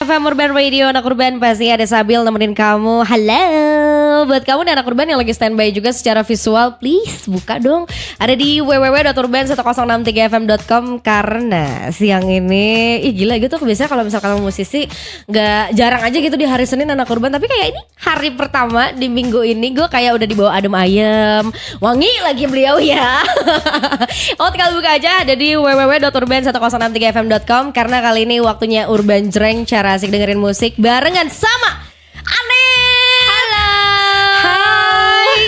FM Urban Radio, anak urban pasti ada Sabil nemenin kamu. Halo, buat kamu dan anak urban yang lagi standby juga secara visual, please buka dong. Ada di www.urban1063fm.com. Karena siang ini, gila gitu. Biasanya kalau misalkan kamu musisi gak jarang aja gitu di hari Senin anak urban. Tapi kayak ini hari pertama di minggu ini gue kayak udah dibawa adem ayem. Wangi lagi beliau ya. Oh, tinggal buka aja, ada di www.urban1063fm.com. Karena kali ini waktunya Urban Jreng, cara asik dengerin musik barengan sama Anet. Halo. Hai.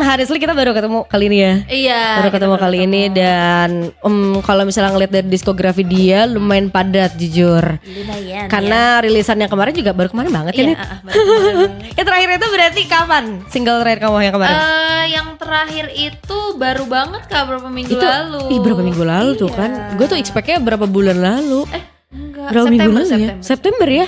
Hari Senin kita baru ketemu kali ini ya. Iya. Baru ketemu kali ini dan kalau misalnya ngeliat dari diskografi dia lumayan padat jujur. Lumayan. Karena rilisannya kemarin juga baru kemarin banget Iya, ini. baru kemarin. Yang terakhir itu berarti kapan? Single terakhir kamu yang kemarin? Yang terakhir itu baru banget Kak, berapa minggu Itu lalu. berapa minggu lalu tuh kan? Gue tuh expect-nya berapa bulan lalu. Enggak. Berapa minggu lalu ya? September. September ya?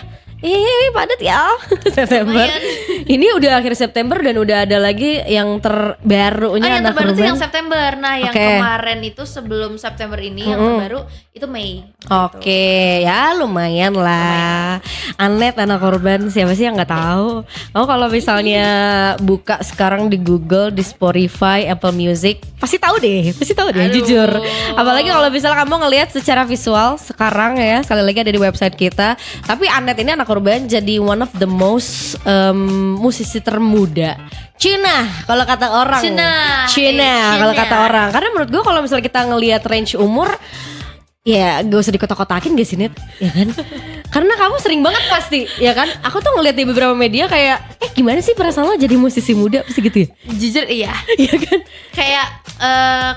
Padat ya. September. Lumayan. Ini udah akhir September dan udah ada lagi yang terbarunya yang anak terbaru tuh urban. yang September. Nah, yang Oke. kemarin itu sebelum September ini yang terbaru itu Mei. Oke, ya lumayan lah. Anet anak urban, siapa sih yang nggak tahu? Oh, kalau misalnya buka sekarang di Google, di Spotify, Apple Music, pasti tahu deh Aduh. jujur. Apalagi kalau misalnya kamu ngelihat secara visual sekarang ya, sekali lagi ada di website kita. Tapi Anet ini anak urban jadi one of the most musisi termuda Cina kalau kata orang. Cina kalau kata orang. Karena menurut gue kalau misalnya kita ngelihat range umur, ya gak usah dikotak-kotakin gak sih Net, ya kan? Karena kamu sering banget pasti, ya kan? Aku tuh ngeliat di beberapa media kayak, gimana sih perasaan lo jadi musisi muda? Pasti gitu ya? Jujur iya. Iya kan? Kayak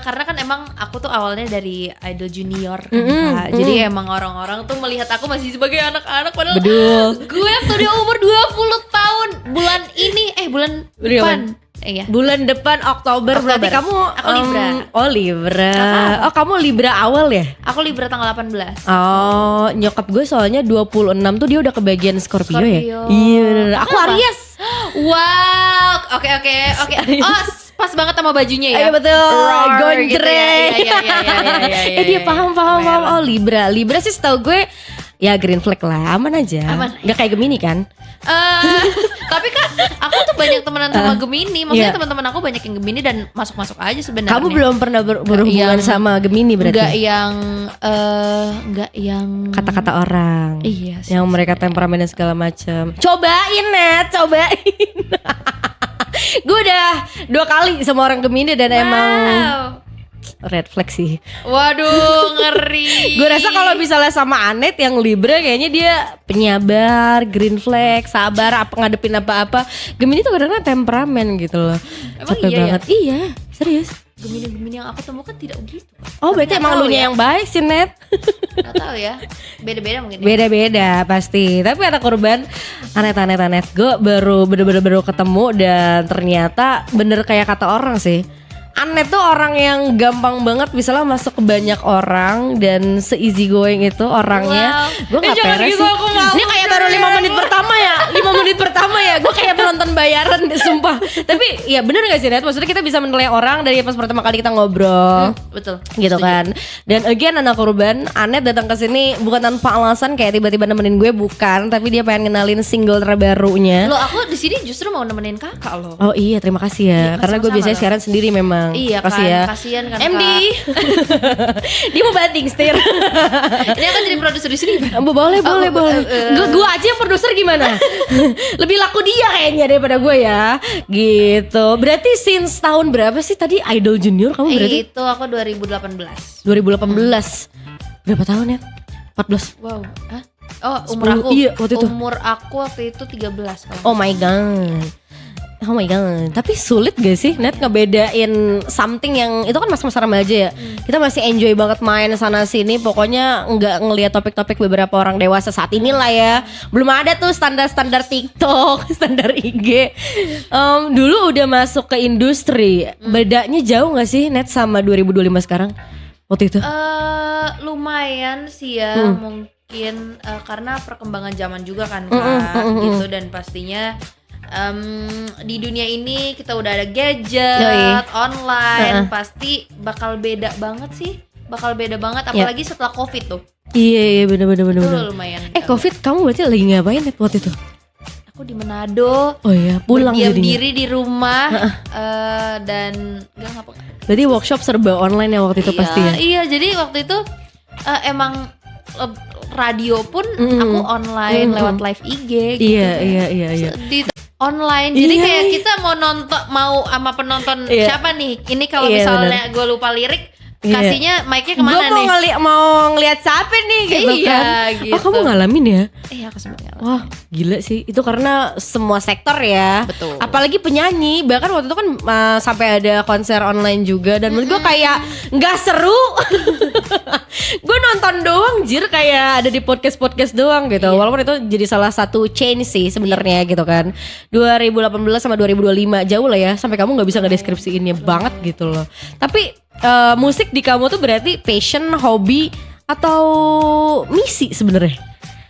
karena kan emang aku tuh awalnya dari idol junior kan, Kak. Jadi emang orang-orang tuh melihat aku masih sebagai anak-anak, padahal Bedul. gue waktu dia umur 20 tahun bulan ini bulan depan. Iya. Bulan depan Oktober. Berarti kamu Aku Libra. Oh Libra. Apa-apa. Oh kamu Libra awal ya? Aku Libra tanggal 18. Oh nyokap gue soalnya 26 tuh dia udah kebagian Scorpio ya? Scorpio. Iya bener. Aku Kenapa? Aries. Wow, oke. Oh, pas banget sama bajunya ya. Iya betul. Roar Gondreng. gitu ya. Iya. Dia paham. Oh Libra sih setahu gue ya green flag lah, aman aja. Gak kayak Gemini kan? Tapi kan aku tuh banyak temenan sama Gemini. Maksudnya Iya. teman-teman aku banyak yang Gemini dan masuk-masuk aja sebenarnya. Kamu belum pernah berhubungan sama Gemini berarti? Enggak yang Kata-kata orang. Iya sih. Yang mereka temperamen dan segala macam. Cobain Net, cobain. Gue udah 2 kali sama orang Gemini dan emang red flag sih. Waduh, ngeri. Gue rasa kalau misalnya sama Anet yang Libra kayaknya dia penyabar, green flag, sabar apa ngadepin apa-apa. Gemini tuh kadang-kadang temperamen gitu loh. Emang Capek iya ya? banget. Iya, serius. Gemini yang aku temukan tidak begitu. Oh, berarti emang elunya yang baik sih, Net. Gak tahu ya. Beda-beda mungkin. Beda-beda pasti. Tapi anak urban Anet. Gue bener-bener ketemu dan ternyata bener kayak kata orang sih. Anet tuh orang yang gampang banget misalnya masuk ke banyak orang dan se-easy going itu orangnya. Wow. Gue gak Jangan peres gitu, sih. aku malu. Ini kayak baru 5 menit pertama ya. 5 menit pertama ya. Gue kayak penonton bayaran deh, sumpah. Tapi ya bener gak sih Net? Maksudnya kita bisa menilai orang dari pas pertama kali kita ngobrol. Betul. Gitu Setuju. kan. Dan again anak urban, Anet datang ke sini bukan tanpa alasan kayak tiba-tiba nemenin gue, bukan, tapi dia pengen kenalin single terbarunya. Loh, aku di sini justru mau nemenin kakak loh. Oh iya, terima kasih ya. Iya, Karena gue sama-sama biasanya loh. siaran sendiri memang. Iya Kasih kan, ya. kasihan kan MD. Kak. Dia mau banting setir. Ini akan jadi produser di sini. Boleh. Gue aja yang produser gimana? Lebih laku dia kayaknya daripada gue ya. Gitu. Berarti since tahun berapa sih tadi Idol Junior kamu berarti? Itu aku 2018. 2018. Berapa tahun ya? 14. Wow. Hah? Oh, umur 10. aku. Iya, waktu itu. Umur aku waktu itu 13 kalau. Oh my god. Tapi sulit gak sih Net ngebedain something yang itu kan masa-masa remaja ya. Kita masih enjoy banget main sana sini. Pokoknya nggak ngelihat topik-topik beberapa orang dewasa saat ini lah ya. Belum ada tuh standar-standar TikTok, standar IG. Dulu udah masuk ke industri. Bedanya jauh gak sih Net sama 2025 sekarang? Waktu itu? Lumayan sih ya, mungkin karena perkembangan zaman juga kan Kak, gitu, dan pastinya di dunia ini kita udah ada gadget, online, pasti bakal beda banget sih. Apalagi setelah COVID tuh. Iya bener. Itu lumayan. Covid kamu berarti lagi ngapain Net waktu itu? Aku di Manado. Oh iya, pulang diam jadinya. diri di rumah dan gak ngapa. Berarti workshop serba online ya waktu itu pasti ya? Iya, jadi waktu itu emang radio pun aku online lewat live IG gitu. Iya. Di online. Jadi kayak kita mau nonton, mau sama penonton siapa nih? Ini kalau misalnya gue lupa lirik, kasihnya mic-nya kemana nih? Gue mau ngeliat siapa nih gitu kan. Gitu. Oh kamu ngalamin ya? Iya aku sempat ngalamin. Wah gila sih. Itu karena semua sektor ya. Betul. Apalagi penyanyi. Bahkan waktu itu kan sampai ada konser online juga. Dan menurut gue kayak gak seru. Gue nonton doang jir, kayak ada di podcast doang gitu. Walaupun itu jadi salah satu change sih sebenarnya gitu kan. 2018 sama 2025 jauh lah ya. Sampai kamu gak bisa ngedeskripsiinnya banget gitu loh. Tapi musik di kamu tuh berarti passion, hobi, atau misi sebenarnya?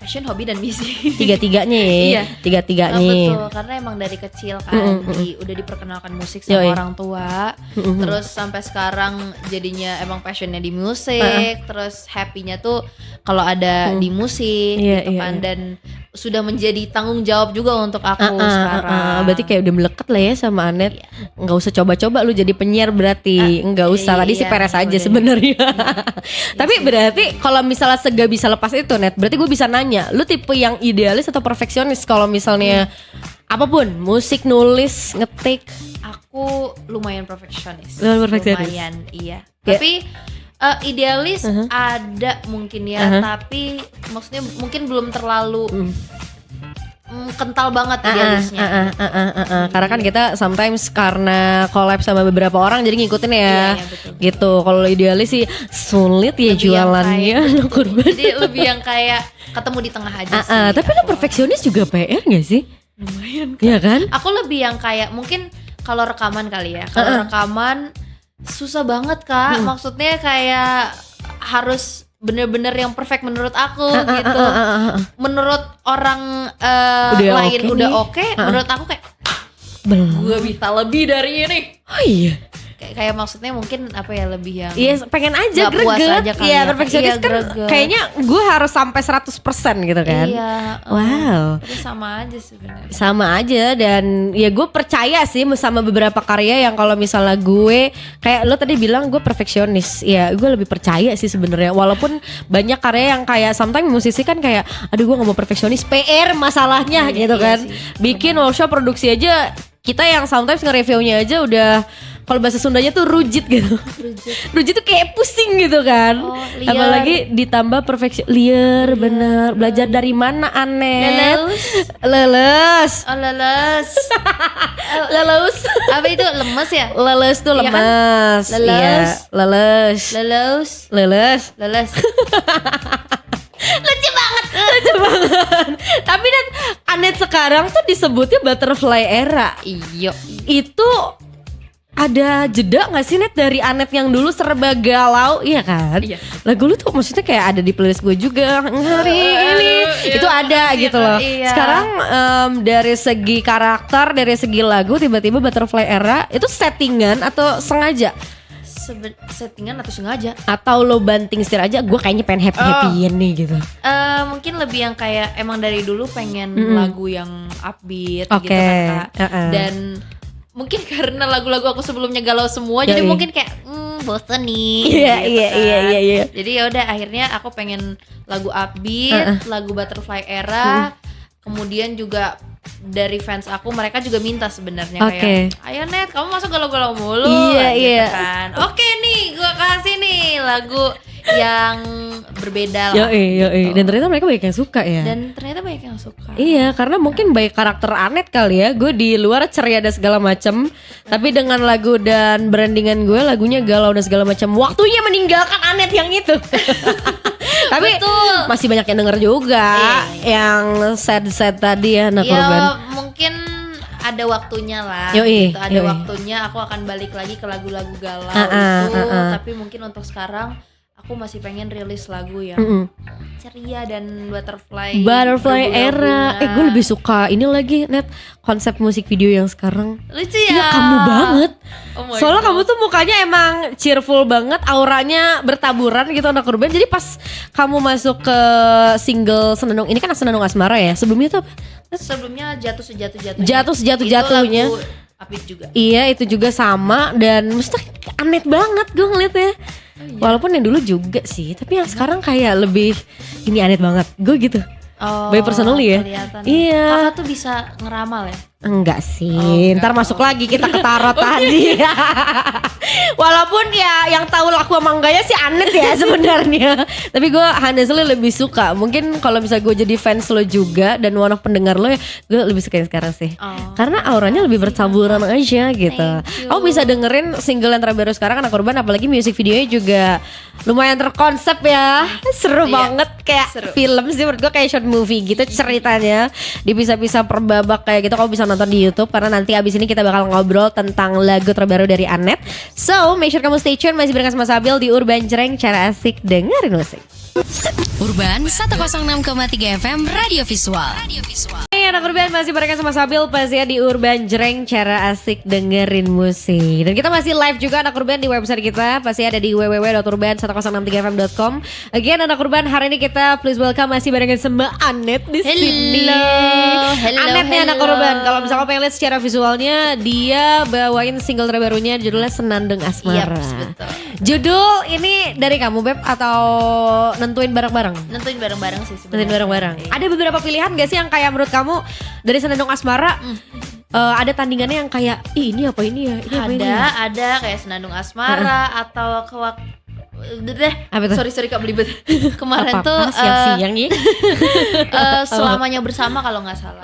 Passion, hobi, dan misi. Tiga-tiganya ya. Iya. Tiga-tiganya. Betul, karena emang dari kecil kan udah diperkenalkan musik sama orang tua. Terus sampai sekarang jadinya emang passionnya di musik. Terus happy-nya tuh kalau ada di musik gitu kan. Dan sudah menjadi tanggung jawab juga untuk aku sekarang. Berarti kayak udah melekat lah ya sama Anet. Nggak usah coba-coba lu jadi penyiar berarti. Nggak usah. Tadi sih peres aja sebenarnya. Tapi berarti kalau misalnya gak bisa lepas itu Net, berarti gue bisa nanya, lu tipe yang idealis atau perfeksionis kalau misalnya apapun, musik, nulis, ngetik? Aku lumayan perfeksionis. Lumayan, iya. Tapi idealis ada mungkin ya, tapi maksudnya mungkin belum terlalu kental banget idealisnya. Karena kan kita sometimes karena collab sama beberapa orang jadi ngikutin ya. Betul. Gitu. Kalau idealis sih sulit ya lebih jualannya. Jadi lebih yang kayak ketemu di tengah aja sih. Tapi lo perfeksionis juga PR gak sih? Lumayan kan. Iya kan? Aku lebih yang kayak mungkin kalau rekaman kali ya. Kalau rekaman susah banget Kak. Maksudnya kayak harus bener-bener yang perfect menurut aku gitu. Menurut orang lain udah oke. Menurut aku kayak gue bisa lebih dari ini. Oh iya. Kayak maksudnya mungkin apa ya, lebih yang pengen aja greget. Iya, perfeksionis kan kayaknya gue harus sampai 100% gitu kan. Iya. Wow. Tapi sama aja sebenarnya. Sama aja, dan ya gue percaya sih sama beberapa karya yang kalau misalnya gue kayak lo tadi bilang gue perfeksionis. Ya, gue lebih percaya sih sebenarnya. Walaupun banyak karya yang kayak sometimes musisi kan kayak aduh gue gak mau perfeksionis, PR masalahnya gitu kan. Bikin workshop produksi aja, kita yang sometimes nge-reviewnya aja udah kalau bahasa Sundanya tuh rujit gitu. Rujit tuh kayak pusing gitu kan. Liar. Apalagi ditambah perfeksi. Liar bener. Belajar dari mana Anet? Leles. Oh leles. Leles. Apa itu, lemes ya? Leles tuh Iya kan? lemes. Leles. Iya, leles. Leles. Leles. Leles. Lucu banget. Tapi Net, Anet sekarang tuh disebutnya butterfly era. Iya. Itu ada jeda gak sih Net dari Anet yang dulu serba galau, iya kan? Iya. Lagu lu tuh maksudnya kayak ada di playlist gue juga hari ini. Itu ada gitu loh. Iya. Sekarang dari segi karakter, dari segi lagu, tiba-tiba butterfly era itu settingan atau sengaja? Settingan atau sengaja? Atau lo banting setir aja, gue kayaknya pengen happy-happyin nih gitu. Mungkin lebih yang kayak emang dari dulu pengen lagu yang upbeat gitu kan Kak. Dan mungkin karena lagu-lagu aku sebelumnya galau semua, jadi mungkin kayak bosen nih. Iya. Jadi ya udah akhirnya aku pengen lagu upbeat, lagu butterfly era. Kemudian juga dari fans aku, mereka juga minta sebenarnya kayak ayo Net, kamu masuk galau-galau mulu. Iya kan. Oke nih, gua kasih nih lagu yang berbeda lah. Yoi. Dan ternyata mereka banyak yang suka ya. Dan ternyata banyak yang suka. Iya, karena mungkin baik karakter Anet kali ya. Gue di luar ceria dan segala macam, tapi dengan lagu dan brandingan gue, lagunya galau dan segala macam. Waktunya meninggalkan Anet yang itu. Tapi masih banyak yang denger juga. Yang sad-sad tadi ya, anak korban. Ya mungkin ada waktunya lah. Gitu. Ada waktunya aku akan balik lagi ke lagu-lagu galau itu. Tapi mungkin untuk sekarang aku masih pengen rilis lagu yang ceria dan butterfly era. Gue lebih suka ini lagi Net, konsep musik video yang sekarang. Lucu ya. Iya, kamu banget. Soalnya God. kamu tuh mukanya emang cheerful banget, auranya bertaburan gitu anak urban. Jadi pas kamu masuk ke single Senandung, ini kan Senandung Asmara ya. Sebelumnya tuh apa? Sebelumnya Jatuh Sejatuh-Jatuhnya. Jatuh Sejatuh-Jatuhnya. Itu lagu Apit juga. Iya, itu juga sama dan mesti aneh banget gue ngeliatnya. Walaupun yang dulu juga sih, tapi yang sekarang kayak lebih ini aneh banget. Gue gitu. By personally ya. Kelihatan. Iya. Kakak tuh bisa ngeramal ya? Enggak sih, ntar masuk lagi kita ke tarot tadi. Walaupun ya yang tahu laku sama enggaknya sih Anet ya sebenarnya. Tapi gue honestly lebih suka. Mungkin kalau bisa gue jadi fans lo juga dan one of pendengar lo ya, gue lebih suka yang sekarang sih. Karena auranya lebih bertaburan aja gitu. Kamu bisa dengerin single yang terbaru sekarang Anak Urban, apalagi music videonya juga lumayan terkonsep ya. Seru banget kayak film sih menurut gue, kayak short movie gitu ceritanya. Dipisah-pisah per babak kayak gitu. Kamu bisa nonton di YouTube karena nanti abis ini kita bakal ngobrol tentang lagu terbaru dari Anet. So make sure kamu stay tune, masih bersama Sabil di Urban Jreng, cara asik dengerin musik. Urban 106,3 FM Radio Visual. Hai anak Urban, masih bareng sama Sabil pastinya di Urban Jreng, cara asik dengerin musik. Dan kita masih live juga anak Urban di website kita, pasti ada di www.urban1063fm.com. Again anak Urban, hari ini kita please welcome masih bareng sama Anet di sini. Anet nih anak Urban, kalau misalnya pengen lihat secara visualnya, dia bawain single terbarunya judulnya Senandung Asmara. Betul. Judul ini dari kamu Beb atau nentuin bareng-bareng? Nentuin bareng-bareng sih sebenarnya. Nentuin bareng-bareng. Ada beberapa pilihan gak sih yang kayak menurut kamu dari Senandung Asmara ada tandingannya yang kayak ini apa ini ya? Ini apa ini ya? Ada kayak Senandung Asmara atau sorry Kak belibet. Kemarin tuh siang-siang ya. Selamanya Bersama kalau nggak salah.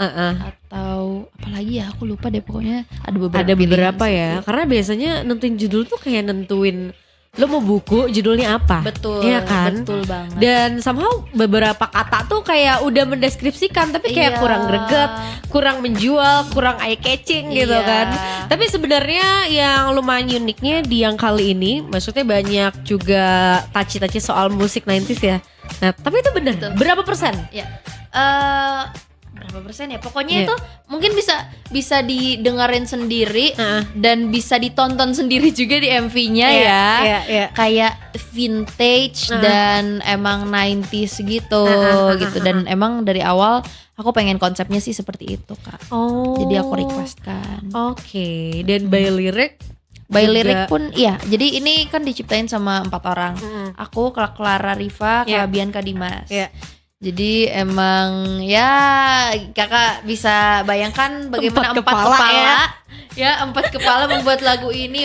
Atau apalagi ya aku lupa deh, pokoknya ada beberapa ya. Karena biasanya nentuin judul tuh kayak nentuin lo mau buku judulnya apa. Betul. Iya kan? Betul banget. Dan somehow beberapa kata tuh kayak udah mendeskripsikan tapi kayak kurang greget, kurang menjual, kurang eye catching gitu kan. Tapi sebenarnya yang lumayan uniknya di yang kali ini, maksudnya banyak juga touchy-touchy soal musik 90s ya. Nah, tapi itu benar. Berapa persen? Ya. Berapa persen ya? Pokoknya itu mungkin bisa didengerin sendiri dan bisa ditonton sendiri juga di MV-nya ya. Kayak vintage dan emang 90s gitu gitu, dan emang dari awal aku pengen konsepnya sih seperti itu, Kak. Jadi aku requestkan. Oke. Dan by lirik pun iya. Jadi ini kan diciptain sama 4 orang. Aku, Clara Riva, Bianca Dimas. Jadi emang ya kakak bisa bayangkan bagaimana 4 kepala ya 4 kepala membuat lagu ini.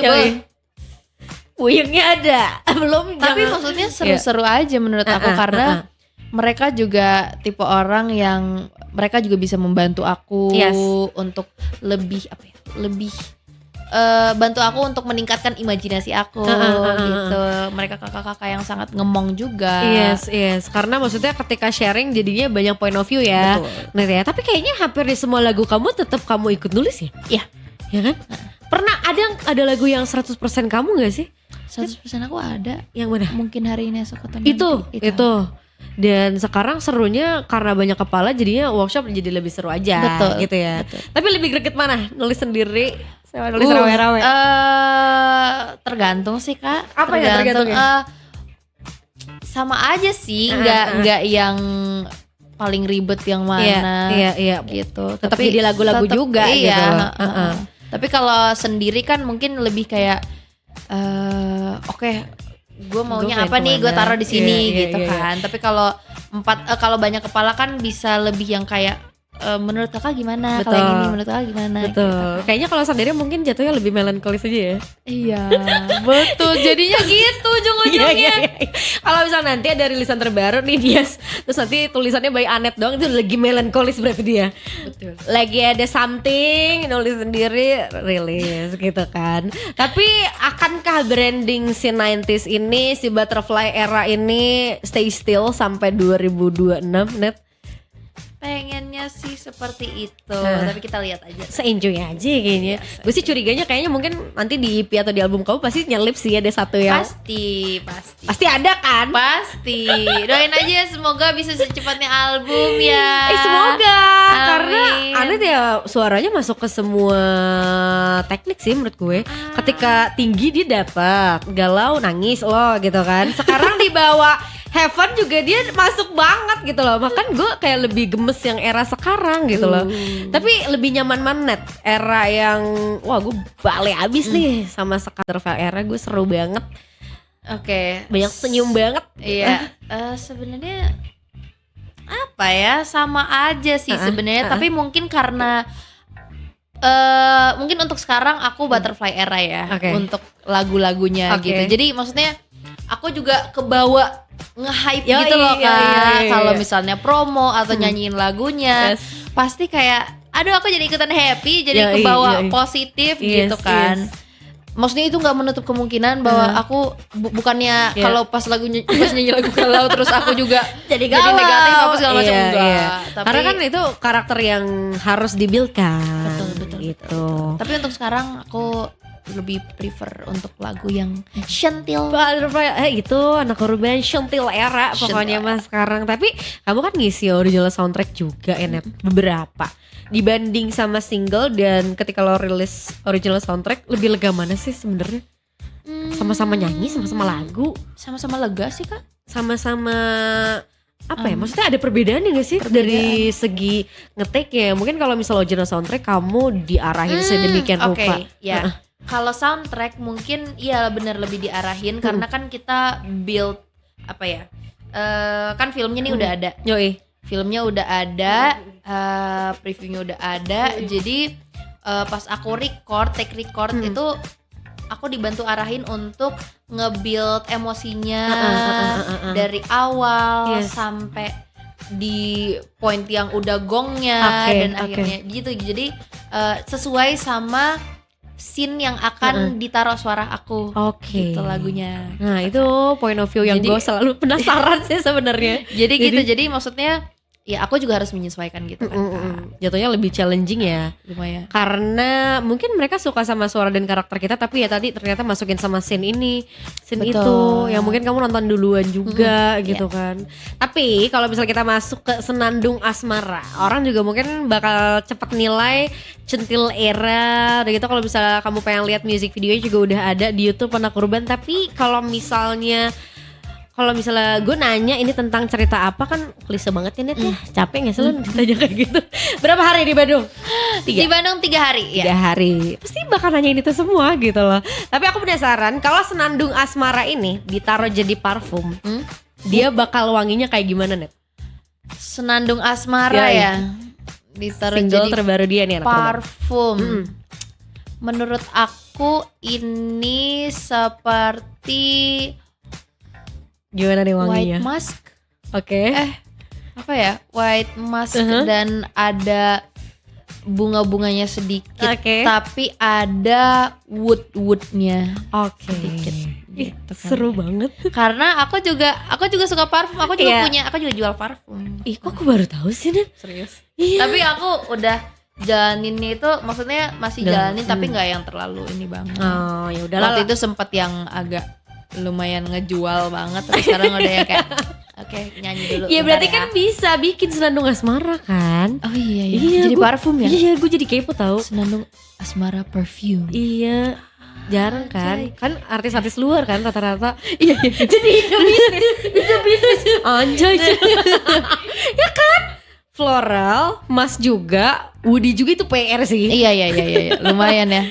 Uyungnya ada belum? Tapi maksudnya seru-seru aja menurut aku karena mereka juga tipe orang yang mereka juga bisa membantu aku untuk lebih bantu aku untuk meningkatkan imajinasi aku gitu. Mereka kakak-kakak yang sangat ngemong juga. Yes. Karena maksudnya ketika sharing jadinya banyak point of view ya. Nah ya, tapi kayaknya hampir di semua lagu kamu tetap kamu ikut nulis ya? Iya. Ya kan? Pernah ada lagu yang 100% kamu gak sih? 100% aku ada. Yang mana? Mungkin Hari Ini Esok Atau Nanti. Itu. Dan sekarang serunya karena banyak kepala jadinya workshop jadi lebih seru aja. Betul, gitu ya. betul. Tapi lebih greget mana? Nulis sendiri sama nulis rame-rame? Tergantung sih, Kak. Apa ya tergantungnya? Sama aja sih, nggak yang paling ribet yang mana. Iya. Gitu. Tetap jadi lagu-lagu juga gitu. Tapi kalau sendiri kan mungkin lebih kayak gue maunya apa nih, gue taruh di sini gitu kan. Tapi kalau kalau banyak kepala kan bisa lebih yang kayak menurut kakak gimana, kalau yang ini menurut kakak gimana. Betul. Gitu. Kayaknya kalau sendiri mungkin jatuhnya lebih melankolis aja ya. Iya. Betul. Jadinya gitu ujung-ujungnya. Kalau misalnya nanti ada rilisan terbaru nih dia, terus nanti tulisannya by Anet doang, itu lagi melankolis berarti dia. Betul. Lagi ada something nulis sendiri rilis gitu kan. Tapi akankah branding si 90s ini, si butterfly era ini stay still sampai 2026 Net? Pengennya pengennya sih seperti itu, Nah. tapi kita lihat aja. Se-enjoy aja kayaknya. Gue sih curiganya kayaknya mungkin nanti di EP atau di album kamu pasti nyelip sih ada satu yang Pasti ada kan? Pasti. Doain aja semoga bisa secepatnya album ya. Semoga. Amin. Karena Anet ya suaranya masuk ke semua teknik sih menurut gue. Ketika tinggi dia dapat, galau nangis loh gitu kan. Sekarang dibawa Heaven juga dia masuk banget gitu loh. Makan gue kayak lebih gemes yang era sekarang gitu loh. Tapi lebih nyaman Manet era yang wah gue balik abis nih sama Scatterfile era, gue seru banget. Oke. Banyak senyum banget. Iya. Sebenarnya apa ya, sama aja sih sebenarnya. Tapi mungkin karena mungkin untuk sekarang aku Butterfly era ya. Oke. Untuk lagu-lagunya Oke. gitu. Jadi maksudnya aku juga kebawa nge-hype Yoi, gitu loh kan. iya. Kalau misalnya promo atau nyanyiin lagunya, Yes. pasti kayak aduh aku jadi ikutan happy, jadi Yoi, kebawa yoi. positif Yes, gitu kan. yes. Maksudnya itu nggak menutup kemungkinan bahwa aku bukannya Iya. kalau pas nyanyi lagu galau terus aku juga Jadi negatif apa segala macam, Iya, enggak. iya. Tapi Karena kan itu karakter yang harus dibuild kan. betul, gitu. tapi untuk sekarang aku lebih prefer untuk lagu yang sentil. Butterfly itu anak urban Shentil era pokoknya mas sekarang. Tapi kamu kan ngisi original soundtrack juga ya Net, beberapa. Dibanding sama single dan ketika lo rilis original soundtrack lebih lega mana sih sebenarnya? Sama-sama nyanyi, sama-sama lagu, Sama-sama lega sih kak. sama-sama apa ya? Maksudnya ada perbedaan gak sih dari segi ngetek ya? Mungkin kalau misalnya original soundtrack kamu diarahin sedemikian rupa. Ya. Kalau soundtrack mungkin ya benar lebih diarahin karena kan kita build apa ya? Kan filmnya nih udah ada. Yoi. Filmnya udah ada, previewnya udah ada. Jadi pas aku take record itu aku dibantu arahin untuk nge-build emosinya dari awal Yes. sampai di point yang udah gongnya Oke, dan akhirnya gitu. Jadi sesuai sama scene yang akan ditaruh suara aku. Oke. Gitu lagunya. Nah itu point of view yang Jadi- gue selalu penasaran sih sebenarnya. Jadi gitu. Jadi maksudnya ya aku juga harus menyesuaikan gitu kan. Kak. Jatuhnya lebih challenging ya. Lumayan. Karena mungkin mereka suka sama suara dan karakter kita, tapi ya tadi ternyata masukin sama scene ini, scene Betul. itu, yang mungkin kamu nonton duluan juga gitu kan. Tapi kalau misalnya kita masuk ke Senandung Asmara, orang juga mungkin bakal cepet nilai Centil era. Udah gitu kalau misalnya kamu pengen lihat music videonya juga udah ada di YouTube Anak Urban. Tapi kalau misalnya gue nanya ini tentang cerita apa, kan klise banget ya Net ya. Capek gak sih lo ditanya kayak gitu? Berapa hari di Bandung? Di Bandung 3 hari ya. 3 hari. Pasti bakal nanyain itu semua gitu loh. Tapi aku penasaran kalau Senandung Asmara ini ditaruh jadi parfum, dia bakal wanginya kayak gimana Net? Senandung Asmara Yoi. ya. Ditaruh Single jadi terbaru dia nih anak urban. parfum. Menurut aku ini seperti Gimana nih wanginya? white musk. Oke. Apa ya? White musk dan ada bunga-bunganya sedikit, Oke. tapi ada wood-woodnya. Oke. Sedikit. Ih, Gitu kan. seru banget. Karena aku juga suka parfum. Aku juga Iya. aku juga jual parfum. Ih, kok aku baru tahu sih Net? Serius. Iya. Tapi aku udah jalaninnya itu, maksudnya masih Udah, jalanin tapi nggak yang terlalu ini banget. Oh, ya udahlah. Waktu itu sempat yang agak lumayan ngejual banget, tapi sekarang udah yang kayak oke, nyanyi dulu. Iya bentar berarti ya. kan bisa bikin Senandung Asmara kan? Oh iya, jadi gua- parfum ya. Iya, gue jadi kepo tahu. Senandung Asmara perfume. Iya, jarang kan? Kan artis-artis luar kan rata-rata. Iya, jadi itu bisnis, anjay. Ya kan? Floral, Mas juga, Woody juga itu PR sih. Iya, lumayan ya.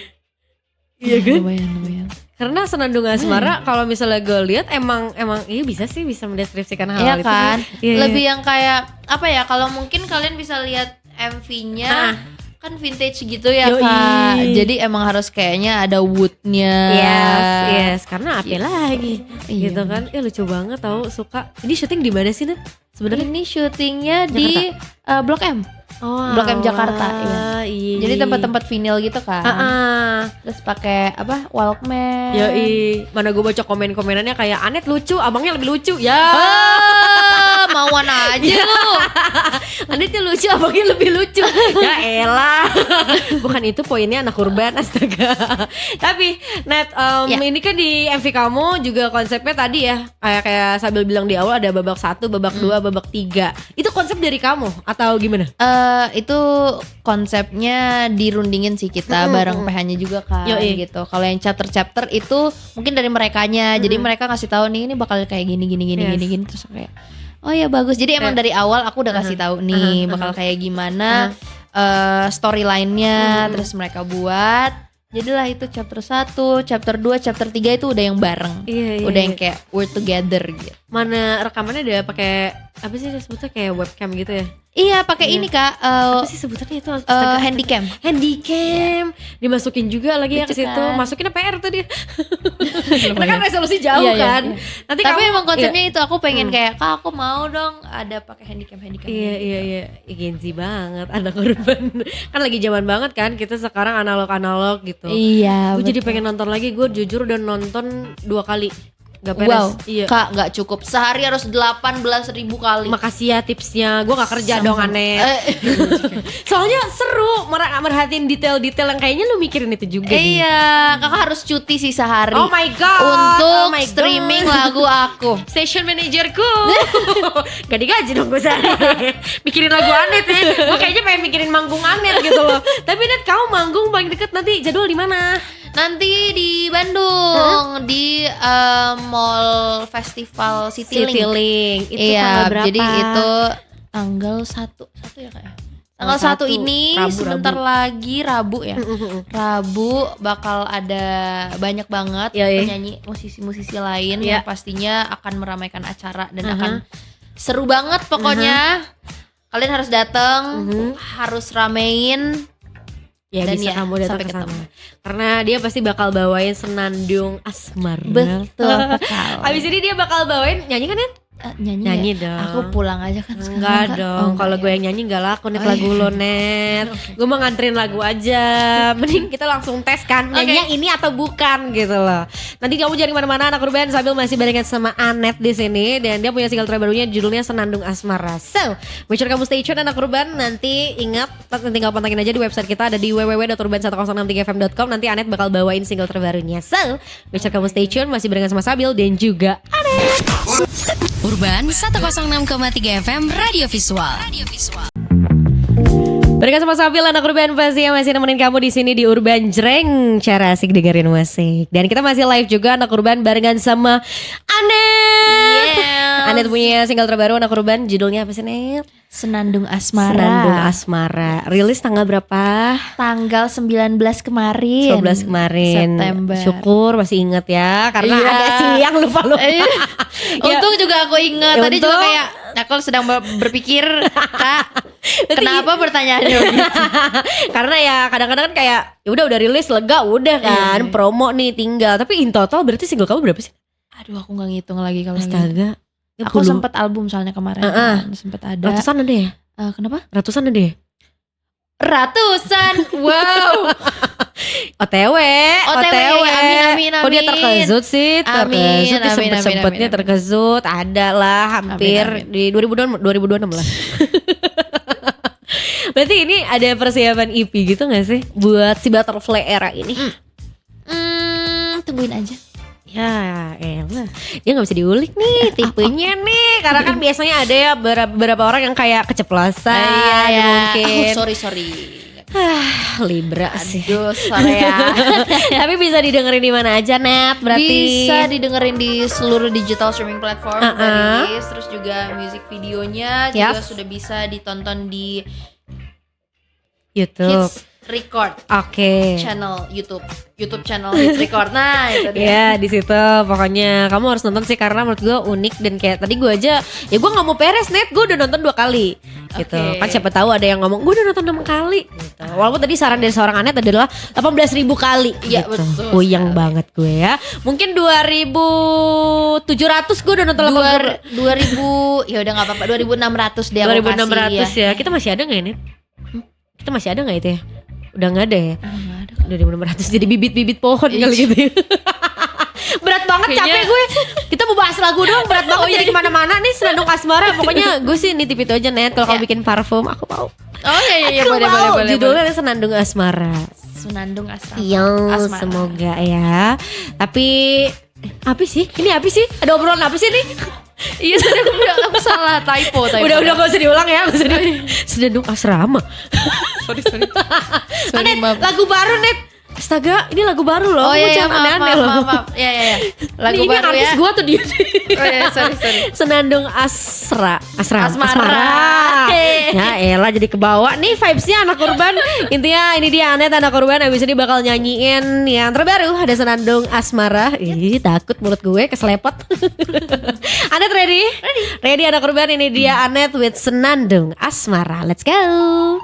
Iya kan? Lumayan. Karena Senandung Asmara kalau misalnya gue lihat emang iya bisa mendeskripsikan hal Iya itu. kan? Iya, Lebih yang kayak apa ya? Kalau mungkin kalian bisa lihat MV-nya kan vintage gitu ya Yoi. Kak. Jadi emang harus kayaknya ada woodnya. Yes, karena apa lagi? Iya. Gitu kan? Lucu banget tau, suka. Ini syuting di mana sih, Net? Sebenarnya Ini syutingnya di Blok M. Blok M Jakarta, iya. Jadi tempat-tempat vinyl gitu kan. Terus pakai apa? Walkman. Yoi, mana gue baca komen-komenannya kayak Anet lucu, abangnya lebih lucu. Ya. kemauan aja lu. Anet tuh lucu, abangnya lebih lucu. Ya elah. Bukan itu poinnya anak urban, astaga. Tapi Net, ini kan di MV kamu juga konsepnya tadi ya, kayak sambil bilang di awal ada babak 1, babak 2, babak 3. Itu konsep dari kamu atau gimana? Itu konsepnya dirundingin sih kita bareng PH-nya juga kan. Gitu. Kalau yang chapter itu mungkin dari merekanya. Jadi mereka ngasih tahu nih ini bakal kayak gini terus kayak oh ya bagus. Jadi emang dari awal aku udah kasih tahu nih bakal kayak gimana storyline-nya, terus mereka buat. Jadilah itu chapter 1, chapter 2, chapter 3 itu udah yang bareng. Udah yang kayak we're together gitu. Mana rekamannya udah pakai apa sih disebutnya kayak webcam gitu ya? Iya, pakai ini Kak. Apa sih sebutannya itu? Handycam. Handycam. Dimasukin juga lagi ya ke situ. Kan. Masukin PR tuh dia. Karena kan resolusi jauh kan. Nanti tapi kamu, emang konsepnya itu aku pengen kayak Kak aku mau dong ada pakai handycam. Iya. Genzi banget anak urban. Kan lagi zaman banget kan kita sekarang analog gitu. Iya. Gue jadi pengen nonton lagi. Gue jujur udah nonton 2 kali. Gak beres. Wow, iya. Kak gak cukup. Sehari harus 18.000 kali. Makasih ya tipsnya. Gue gak kerja dong aneh. Soalnya seru merhatiin detail-detail yang kayaknya lu mikirin itu juga nih. Iya, kakak harus cuti sih sehari. Oh my god. Untuk streaming lagu aku. Station manajerku. Gak digaji dong gue sehari. Mikirin lagu Anet ya. Gue kayaknya pengen mikirin manggung Anet gitu loh. Tapi Net, kamu manggung paling deket nanti jadwal di mana? Nanti di Bandung di Mall Festival Citylink. Itu iya, tanggal berapa? Jadi itu tanggal 1 ya Kak ya? Tanggal 1 ini Rabu, sebentar lagi Rabu ya. Rabu bakal ada banyak banget penyanyi musisi-musisi lain yang pastinya akan meramaikan acara dan akan seru banget pokoknya. Kalian harus datang, harus ramein. Ya dan bisa kamu datang ke sana. Karena dia pasti bakal bawain Senandung Asmara. Betul. Habis ini dia bakal bawain nyanyi kan ya? Nyanyi dong. Aku pulang aja kan sekarang. Enggak dong. Kalau gue yang nyanyi enggak laku nih lagu lo Net. Gue mau nganterin lagu aja. Mending kita langsung tes kan nyanyinya ini atau bukan gitu loh. Nanti kamu jangan kemana-mana anak urban sambil masih barengan sama Anet di sini dan dia punya single terbarunya judulnya Senandung Asmara. So, make sure kamu stay tune anak urban. Nanti ingat tinggal pantengin aja di website kita ada di www.urban1063fm.com. Nanti Anet bakal bawain single terbarunya. So, make sure kamu stay tune masih barengan sama Sabil dan juga Anet. Urban 106,3 FM Radio Visual. Mereka sama Sabil anak urban pasti yang masih nemenin kamu di sini di Urban Jreng. Cara asik dengerin musik. Dan kita masih live juga anak urban barengan sama Anet. Anet punya single terbaru anak urban judulnya apa sih Net? Senandung Asmara. Senandung Asmara. Rilis tanggal berapa? Tanggal 19 kemarin. 19 kemarin. September. Syukur masih inget ya karena ada sih yang lupa-lupa. Untung juga aku inget. Tadi juga kayak aku sedang berpikir Kak, kenapa pertanyaannya begitu? Karena ya kadang-kadang kan kayak ya udah rilis lega udah kan promo nih tinggal. Tapi in total berarti single kamu berapa sih? Aduh aku gak ngitung lagi kalau astaga. Aku sempat album soalnya kemarin kan, sempat ada. Ratusan ada ya? Kenapa? Ratusan ada ya? Ratusan. Wow. OTW. Amin. Kok dia terkejut sih? Terkejut sempet-sempetnya terkejut. Ada lah hampir di 2026 lah. Berarti ini ada persiapan EP gitu gak sih? Buat si Butterfly era ini? Tungguin aja. Ya elah, dia gak bisa diulik nih tipenya nih. Karena kan biasanya ada ya beberapa orang yang kayak keceplosan mungkin. Sorry. Libra sih. Aduh, sorry ya. Tapi bisa didengerin di mana aja Net? Berarti bisa didengerin di seluruh digital streaming platform udah rilis. Terus juga music videonya juga sudah bisa ditonton di YouTube Hits Record. Channel YouTube channel Hits Record. Nah, itu dia. Ya, di situ pokoknya kamu harus nonton sih karena menurut gue unik dan kayak tadi gue aja ya gue nggak mau peres Net, gue udah nonton 2 kali. Gitu. Kan siapa tahu ada yang ngomong gue udah nonton 6 kali. Gitu. Walaupun tadi saran dari seorang Anet adalah 18.000 kali. Iya, gitu. betul. Puyeng banget gue ya. Mungkin 2.700 gue udah nonton 2000 ya udah enggak apa-apa 2.600 deh aku 2.600 ya. Kita masih ada enggak ya Net? Kita masih ada enggak itu ya? Udah gak ada ya? Enggak ada. 2.600 jadi bibit-bibit pohon kali gitu ya. Berat banget, capek gue. Kita mau bahas lagu dong, berat banget jadi kemana-mana nih Senandung Asmara. Pokoknya gue sih nitip itu aja Net. Kalau kamu bikin parfum, aku mau. Oh iya Aku boleh mau. boleh. Judulnya Senandung Asmara. Senandung Asmara. Iya, semoga ya. Tapi apa sih? Ini apa sih? Ada obrolan apa sih nih? Iya sudah aku salah typo. Udah gak usah diulang ya, gak usah Senandung Asrama. sorry. Net, maaf. lagu baru Net. Astaga, ini lagu baru loh. Oh Kamu iya, jangan aneh-aneh loh. maaf. Ya. Lagu ini baru artis ya. gua tuh dia. Oh iya, sorry. Senandung Asmara. Asmara. Ya elah jadi kebawa nih vibesnya anak urban. Intinya ini dia Anet anak urban. Abis ini bakal nyanyiin yang terbaru. Ada Senandung Asmara. Ih takut mulut gue keselepot. Anet ready? Ready anak urban. Ini dia Anet with Senandung Asmara. Let's go.